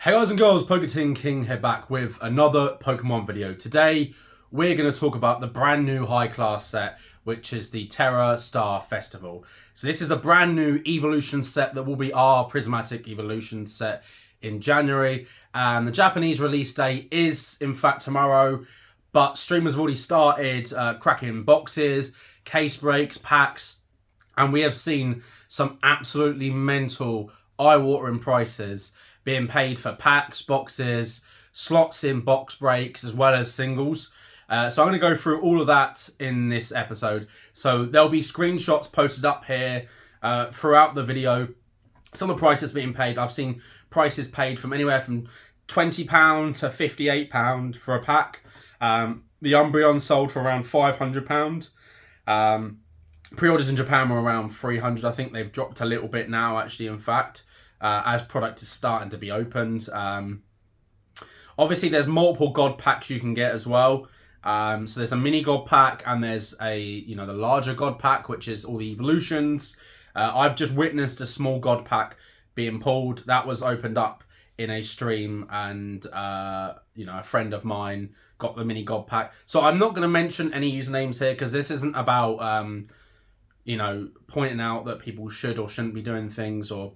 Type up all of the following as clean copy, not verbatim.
Hey guys and girls, Pokémon King here back with another Pokemon video. Today we're going to talk about the brand new high class set, which is the Terastal Festival. So this is the brand new evolution set that will be our prismatic evolution set in January, and the Japanese release date is in fact tomorrow, but streamers have already started cracking boxes, case breaks, packs, and we have seen some absolutely mental eye-watering prices being paid for packs, boxes, slots in box breaks, as well as singles. So I'm going to go through all of that in this episode. So there'll be screenshots posted up here throughout the video. Some of the prices being paid. I've seen prices paid from anywhere from £20 to £58 for a pack. The Moonbreon sold for around £500. Pre-orders in Japan were around £300. I think they've dropped a little bit now, actually, in fact. As product is starting to be opened. Obviously, there's multiple God packs you can get as well. So there's a mini God pack, and there's the larger God pack, which is all the evolutions. I've just witnessed a small God pack being pulled. That was opened up in a stream, and a friend of mine got the mini God pack. So I'm not going to mention any usernames here because this isn't about pointing out that people should or shouldn't be doing things, or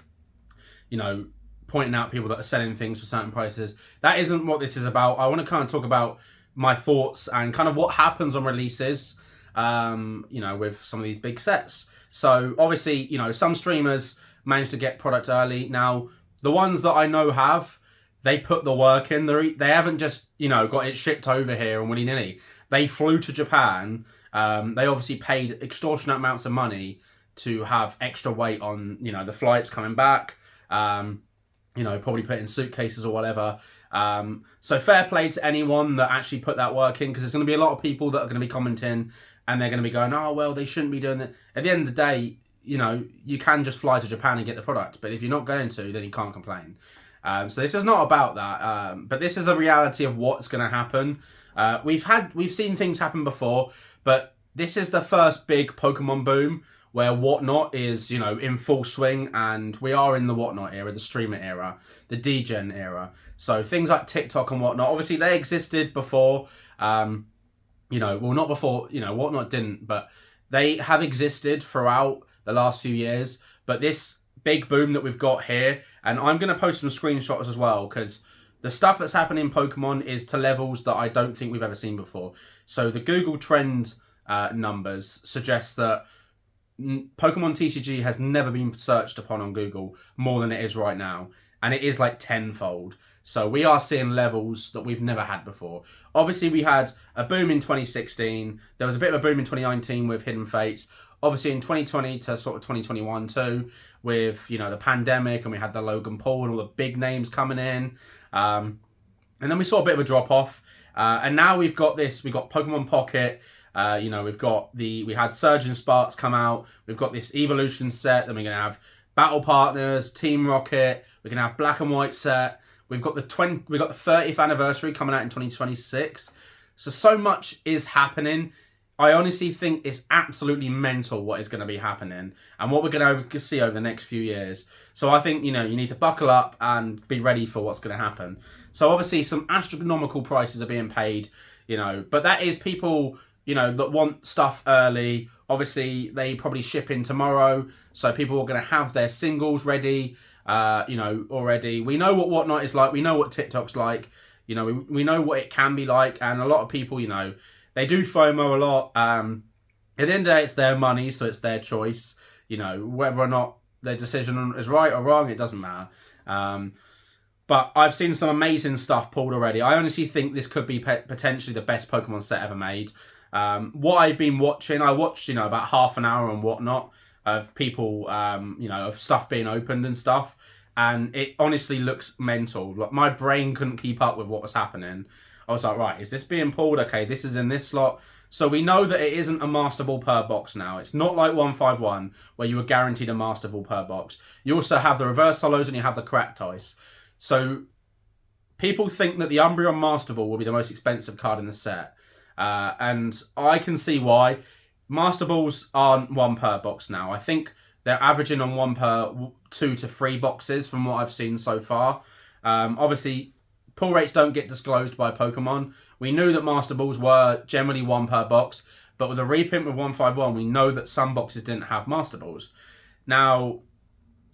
pointing out people that are selling things for certain prices. That isn't what this is about. I want to kind of talk about my thoughts and kind of what happens on releases, with some of these big sets. So obviously, some streamers manage to get product early. Now, the ones that I know they put the work in. They haven't just, got it shipped over here and willy-nilly. They flew to Japan. They obviously paid extortionate amounts of money to have extra weight on, the flights coming back. Probably put in suitcases or whatever. So fair play to anyone that actually put that work in, because there's going to be a lot of people that are going to be commenting and they're going to be going, oh, well, they shouldn't be doing that. At the end of the day, you can just fly to Japan and get the product. But if you're not going to, then you can't complain. So this is not about that. But this is the reality of what's going to happen. We've seen things happen before, but this is the first big Pokemon boom where Whatnot is, in full swing, and we are in the Whatnot era, the streamer era, the degen era. So things like TikTok and Whatnot, obviously they existed before, not before, Whatnot didn't, but they have existed throughout the last few years. But this big boom that we've got here, and I'm going to post some screenshots as well, because the stuff that's happening in Pokemon is to levels that I don't think we've ever seen before. So the Google Trend numbers suggest that Pokemon TCG has never been searched upon on Google more than it is right now, and it is like tenfold. So we are seeing levels that we've never had before. Obviously, we had a boom in 2016. There was a bit of a boom in 2019 with Hidden Fates. Obviously, in 2020 to sort of 2021 too, with the pandemic, and we had the Logan Paul and all the big names coming in, and then we saw a bit of a drop off, and now we've got Pokemon Pocket. We had Surge and Sparks come out. We've got this evolution set. Then we're gonna have Battle Partners, Team Rocket. We're gonna have Black and White set. We've got the 30th anniversary coming out in 2026. So much is happening. I honestly think it's absolutely mental what is going to be happening and what we're going to see over the next few years. So I think you need to buckle up and be ready for what's going to happen. So obviously some astronomical prices are being paid, but that is people that want stuff early. Obviously, they probably ship in tomorrow, so people are going to have their singles ready, already. We know what Whatnot is like. We know what TikTok's like. We know what it can be like, and a lot of people, they do FOMO a lot. At the end of the day, it's their money, so it's their choice. Whether or not their decision is right or wrong, it doesn't matter. But I've seen some amazing stuff pulled already. I honestly think this could be potentially the best Pokemon set ever made. What I've been watching, I watched, about half an hour on Whatnot of people, of stuff being opened and stuff. And it honestly looks mental. Like, my brain couldn't keep up with what was happening. I was like, right, is this being pulled? Okay, this is in this slot. So we know that it isn't a Master Ball per box now. It's not like 151, where you were guaranteed a Master Ball per box. You also have the reverse hollows and you have the cracked ice. So people think that the Umbreon Master Ball will be the most expensive card in the set. And I can see why. Master Balls aren't one per box now. I think they're averaging on one per 2 to 3 boxes from what I've seen so far. Obviously, pull rates don't get disclosed by Pokemon. We knew that Master Balls were generally one per box, but with a reprint with 151, we know that some boxes didn't have Master Balls. Now,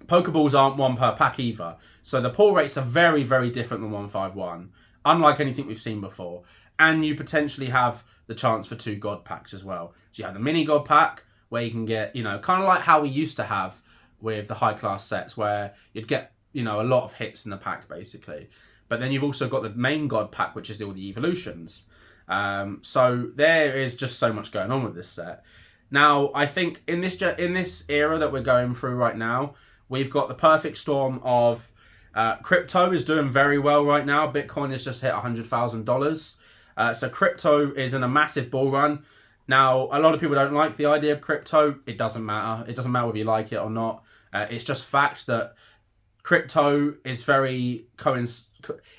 Pokeballs aren't one per pack either, so the pull rates are very, very different than 151, unlike anything we've seen before. And you potentially have the chance for 2 God packs as well. So you have the mini God pack, where you can get, kind of like how we used to have with the high class sets, where you'd get, a lot of hits in the pack, basically. But then you've also got the main God pack, which is all the evolutions. So there is just so much going on with this set. Now, I think in this era that we're going through right now, we've got the perfect storm of crypto is doing very well right now. Bitcoin has just hit $100,000. So crypto is in a massive bull run. Now, a lot of people don't like the idea of crypto. It doesn't matter. It doesn't matter whether you like it or not. It's just fact that crypto is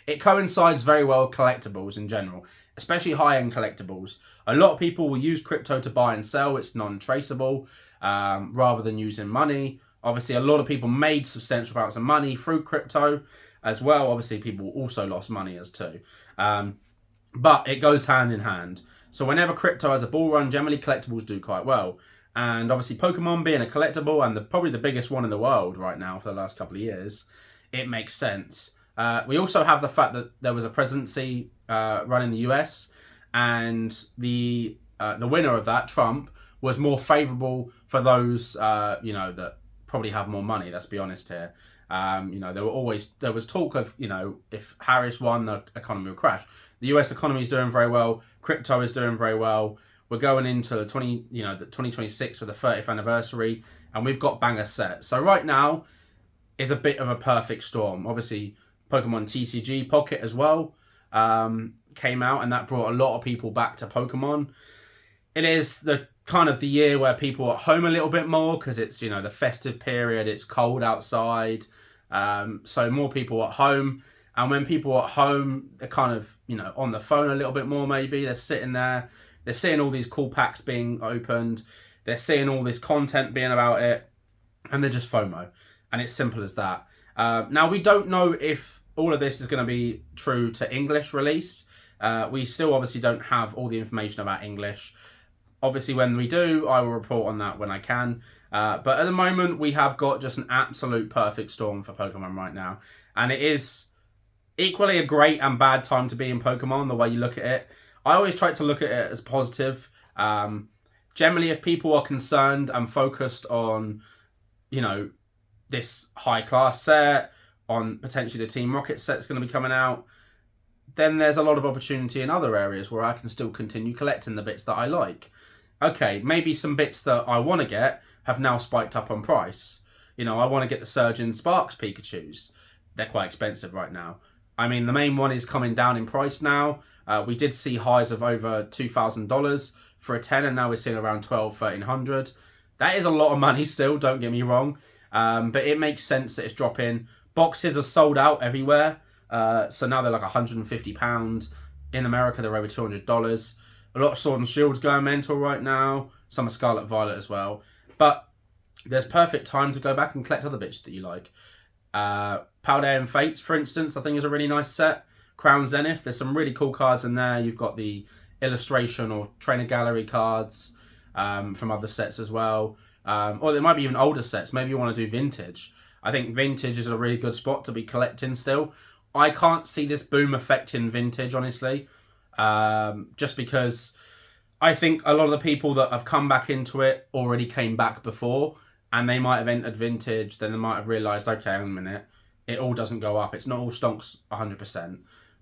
it coincides very well with collectibles in general, especially high-end collectibles. A lot of people will use crypto to buy and sell. It's non-traceable rather than using money. Obviously, a lot of people made substantial amounts of money through crypto as well. Obviously, people also lost money as too. But it goes hand in hand. So whenever crypto has a bull run, generally collectibles do quite well. And obviously Pokemon being a collectible and probably the biggest one in the world right now for the last couple of years, it makes sense. We also have the fact that there was a presidency run in the US, and the winner of that, Trump, was more favourable for those that probably have more money. Let's be honest here. There was talk of if Harris won, the economy would crash. The US economy is doing very well. Crypto is doing very well. We're going into the 2026 for the 30th anniversary, and we've got banger sets. So right now is a bit of a perfect storm. Obviously, Pokemon TCG Pocket as well came out, and that brought a lot of people back to Pokemon. It is the kind of the year where people are at home a little bit more because it's the festive period. It's cold outside, so more people at home. And when people are at home, they're kind of on the phone a little bit more. Maybe they're sitting there. They're seeing all these cool packs being opened. They're seeing all this content being about it. And they're just FOMO. And it's simple as that. Now, we don't know if all of this is going to be true to English release. We still obviously don't have all the information about English. Obviously, when we do, I will report on that when I can. But at the moment, we have got just an absolute perfect storm for Pokemon right now. And it is equally a great and bad time to be in Pokemon, the way you look at it. I always try to look at it as positive. Generally, if people are concerned and focused on, this high-class set, on potentially the Team Rocket set's going to be coming out, then there's a lot of opportunity in other areas where I can still continue collecting the bits that I like. Okay, maybe some bits that I want to get have now spiked up on price. I want to get the Surgeon Sparks Pikachus. They're quite expensive right now. I mean, the main one is coming down in price now. We did see highs of over $2,000 for a 10, and now we're seeing around $1,200. That is a lot of money still, don't get me wrong. But it makes sense that it's dropping. Boxes are sold out everywhere. So now they're like £150. In America, they're over $200. A lot of Sword and Shield's going mental right now. Some are Scarlet Violet as well. But there's perfect time to go back and collect other bits that you like. Paldean Fates, for instance, I think is a really nice set. Crown Zenith, there's some really cool cards in there. You've got the illustration or trainer gallery cards from other sets as well. Or there might be even older sets. Maybe you want to do vintage. I think vintage is a really good spot to be collecting still. I can't see this boom affecting vintage, honestly. Just because I think a lot of the people that have come back into it already came back before, and they might have entered vintage, then they might have realised, okay, hang on a minute, it all doesn't go up. It's not all stonks 100%.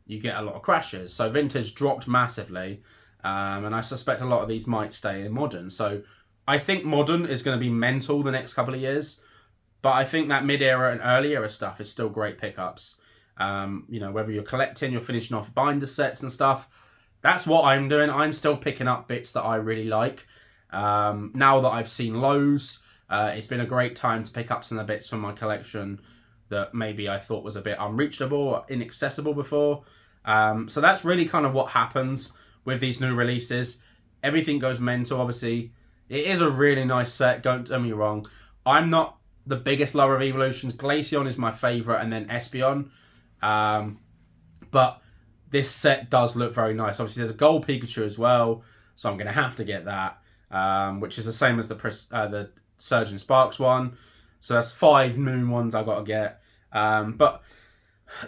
You get a lot of crashes. So vintage dropped massively, and I suspect a lot of these might stay in modern. So I think modern is going to be mental the next couple of years, but I think that mid-era and early-era stuff is still great pickups. Whether you're collecting, you're finishing off binder sets and stuff, that's what I'm doing. I'm still picking up bits that I really like. Now that I've seen lows, it's been a great time to pick up some of the bits from my collection that maybe I thought was a bit unreachable or inaccessible before. So that's really kind of what happens with these new releases. Everything goes mental, obviously. It is a really nice set, don't get me wrong. I'm not the biggest lover of Evolutions. Glaceon is my favourite, and then Espeon. But this set does look very nice. Obviously, there's a gold Pikachu as well, so I'm going to have to get that, which is the same as the Surgeon Sparks one. So that's 5 Moon ones I got to get. But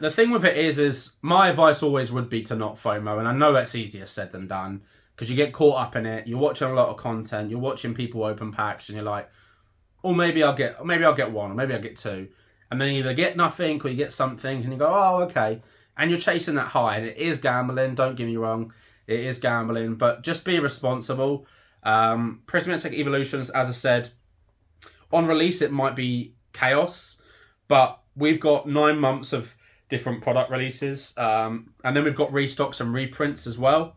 the thing with it is my advice always would be to not FOMO, and I know that's easier said than done because you get caught up in it. You're watching a lot of content. You're watching people open packs, and you're like, "Oh, maybe I'll get one, or maybe I'll get 2," and then you either get nothing or you get something, and you go, "Oh, okay." And you're chasing that high, and it is gambling. Don't get me wrong, it is gambling, but just be responsible. Prismatic Evolutions, as I said, on release it might be chaos, but we've got 9 months of different product releases, and then we've got restocks and reprints as well.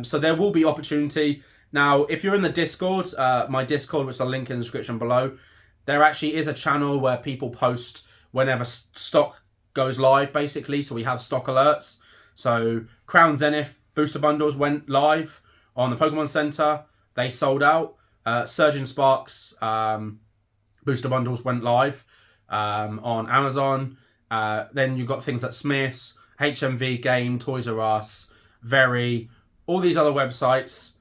So there will be opportunity. Now, if you're in the Discord, my Discord, which I'll link in the description below, there actually is a channel where people post whenever stock goes live, basically. So we have stock alerts. So Crown Zenith booster bundles went live on the Pokemon Center. They sold out. Surgeon Sparks booster bundles went live on Amazon. Then you've got things like Smiths, HMV Game, Toys R Us, Very, all these other websites.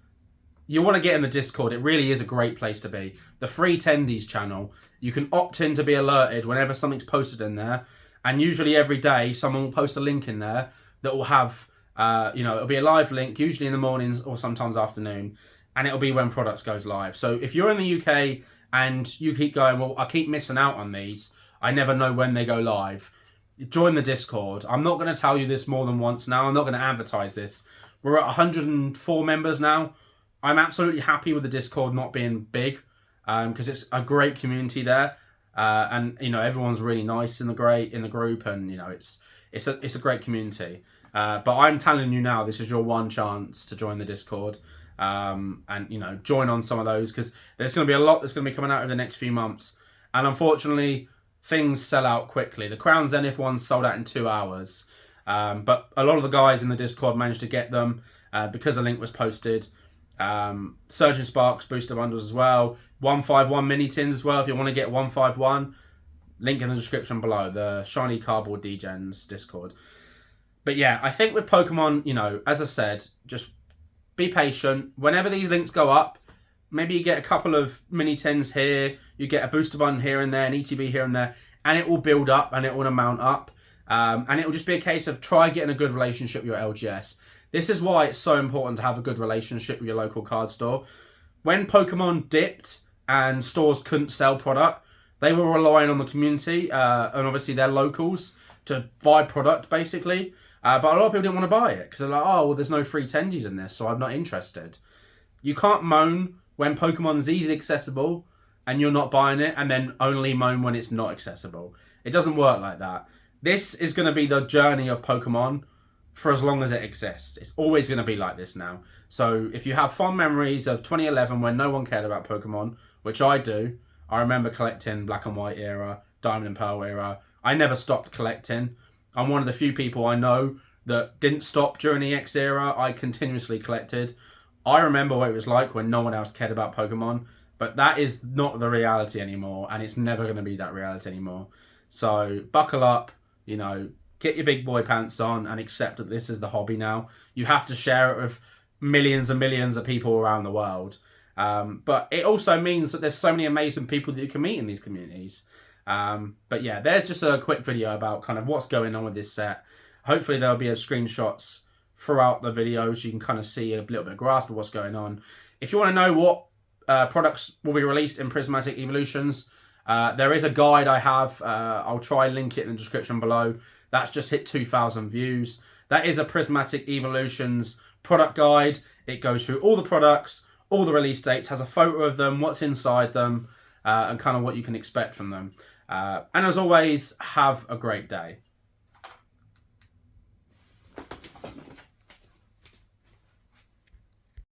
You want to get in the Discord. It really is a great place to be. The free Tendies channel, you can opt in to be alerted whenever something's posted in there. And usually every day, someone will post a link in there that will have, it'll be a live link, usually in the mornings or sometimes afternoon. And it'll be when products goes live. So if you're in the UK and you keep going, well, I keep missing out on these, I never know when they go live, join the Discord. I'm not going to tell you this more than once now. I'm not going to advertise this. We're at 104 members now. I'm absolutely happy with the Discord not being big because it's a great community there. And everyone's really nice in the group, and it's a great community. But I'm telling you now, this is your one chance to join the Discord, and join on some of those, because there's going to be a lot that's going to be coming out over the next few months. And unfortunately, things sell out quickly. The Crown Zenith ones sold out in 2 hours, but a lot of the guys in the Discord managed to get them because a link was posted. Surgeon Sparks booster bundles as well, 151 mini tins as well if you want to get 151. Link in the description below, the shiny cardboard degens Discord. But yeah, I think with Pokemon, as I said, just be patient. Whenever these links go up, maybe you get a couple of mini tins here, you get a booster button here and there, an ETB here and there, and it will build up and it will amount up. And it will just be a case of try getting a good relationship with your LGS. This is why it's so important to have a good relationship with your local card store. When Pokemon dipped and stores couldn't sell product, they were relying on the community and obviously their locals to buy product, basically. But a lot of people didn't want to buy it because they're like, oh, well, there's no free tendies in this, so I'm not interested. You can't moan when Pokemon is easily accessible and you're not buying it, and then only moan when it's not accessible. It doesn't work like that. This is going to be the journey of Pokemon for as long as it exists. It's always going to be like this now. So if you have fond memories of 2011 when no one cared about Pokemon, which I do, I remember collecting Black and White era, Diamond and Pearl era. I never stopped collecting. I'm one of the few people I know that didn't stop during the X era. I continuously collected. I remember what it was like when no one else cared about Pokemon, but that is not the reality anymore, and it's never going to be that reality anymore. So buckle up, get your big boy pants on and accept that this is the hobby now. You have to share it with millions and millions of people around the world. But it also means that there's so many amazing people that you can meet in these communities. But yeah, there's just a quick video about kind of what's going on with this set. Hopefully there'll be screenshots throughout the video so you can kind of see a little bit of grasp of what's going on. If you want to know what products will be released in Prismatic Evolutions, there is a guide I have. I'll try and link it in the description below. That's just hit 2,000 views. That is a Prismatic Evolutions product guide. It goes through all the products, all the release dates, has a photo of them, what's inside them, and kind of what you can expect from them. And as always, have a great day.